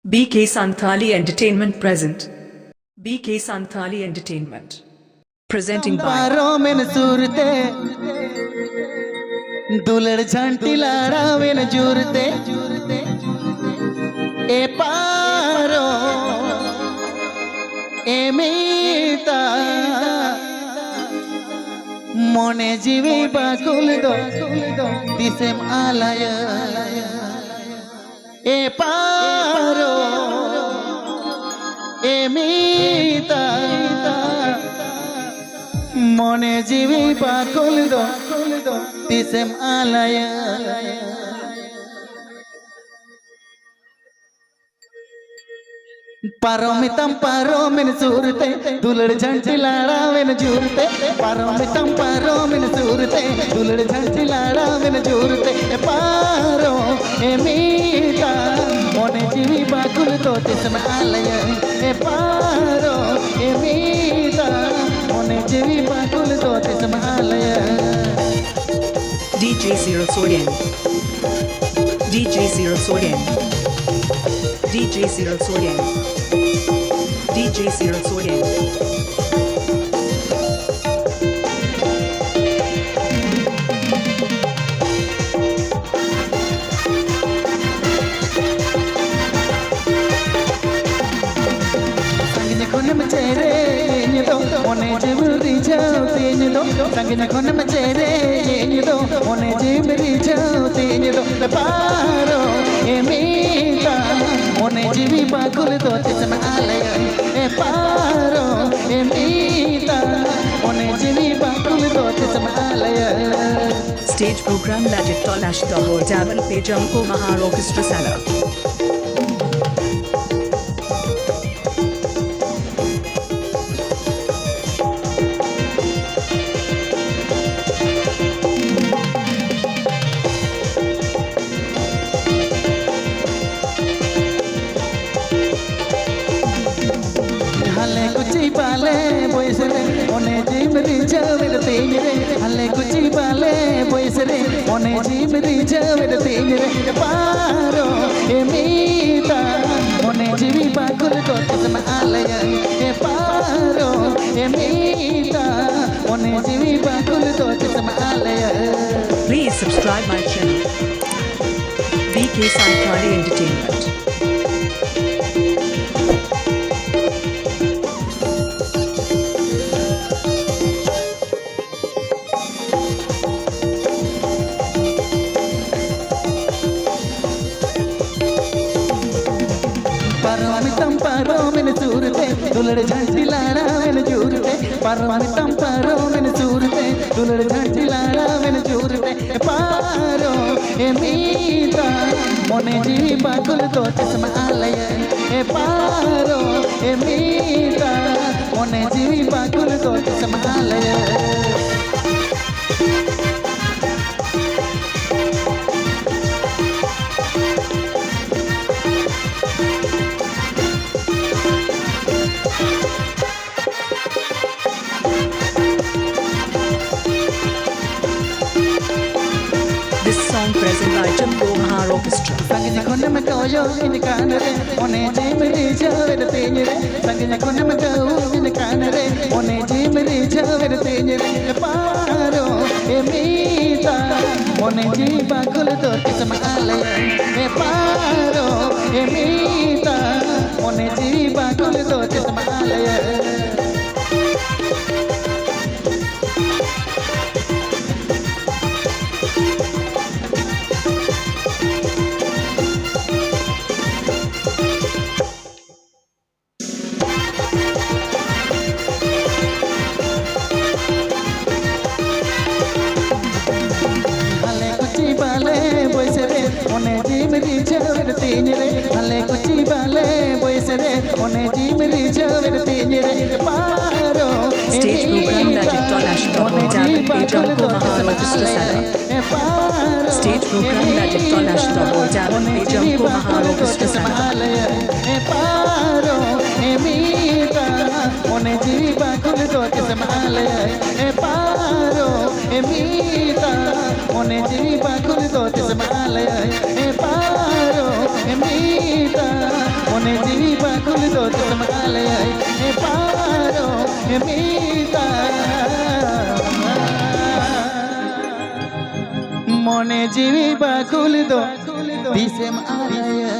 BK Santhali Entertainment present. BK Santhali Entertainment. Presenting by पारो में सूरते दुलड़ झंटी लाड़ा में जूरते ए पारो ए मीता मोने जीवी बाकुल दो दिसेम आलय ए पारो ए मीता मोने जीवी बाकुल दो दिसेम आलय पारोमितम पारोमिन सूरते दुलड़ झंटी लाड़ा में जूरते पारोमितम पारोमिन सूरते दुलड़ झंटी लाड़ा में जूरते पारो ए मीता मोने जीवी बाकुल तो तिसम आलय ए पारो ए मीता मोने जीवी बाकुल तो तिसम आलय DJ Zero Soyen. DJ Zero Soyen. DJ Zero Soyen. DJ Zero Soyen. Con chere ni do one jibri jauti ni do sangina con chere ni do one jibri jauti ni do le paro e mita one jibi bakul do tisma alaya e paro e mita one jibi bakul do tisma alaya Stage program Lajit Tolash Doho Davan Pejam Ko Mahar Orchestra Sala. पाले बोइसरे ओने जीमरी जावेर तेरे हले कुची पाले बोइसरे ओने जीमरी जावेर तेरे पारो ए मीता ओने जीवी बाकुल को तिसम आलय ए पारो ए मीता ओने जीवी बाकुल को तिसम आलय Please subscribe my channel. BK Santhali Entertainment. पारोमितम पारोमिन सूरते दुलड़ झंटी लाड़ा में जूरते पारोमितम पारोमिन सूरते दुलड़ झंटी लाड़ा में जूरते पारो ए मीता मोने जीवी बाकुल तो तिसम आलय ए पारो ए मीता मोने जीवी बाकुल तो तिसम आलय This song present by Jamko Mahar Orchestra. संगीत कोने में कोयो इन कान रे ओने जीमरी जावेर तेरे संगीत कोने में कोयो इन कान रे ओने जीमरी जावेर तेरे पारो ए मीता ओने जी बाकुल तो तिसम आलय ए पारो ए मीता ओने जी बाकुल तो तिसम आलय ओने जीमरी जावेर तेरे हले कुची बाले बोइसरे ओने जीमरी जावेर तेरे पारो Stage program Lajit Tolash Doho Davan Pejam Ko Mahar Orchestra Sala. Stage program Lajit Tolash Doho Davan Pejam Ko Mahar Orchestra Sala. ए पारो ए मीता ओने जीवी बाकुल तो तिसम आलय ए पारो ए मीता ओने जीवी बाकुल तो तिसम आलय ए पारो ए मीता मने जीवी बाकुल दो तुम काले ए पारो ए मीता मने जीवी बाकुल दो दिसे माया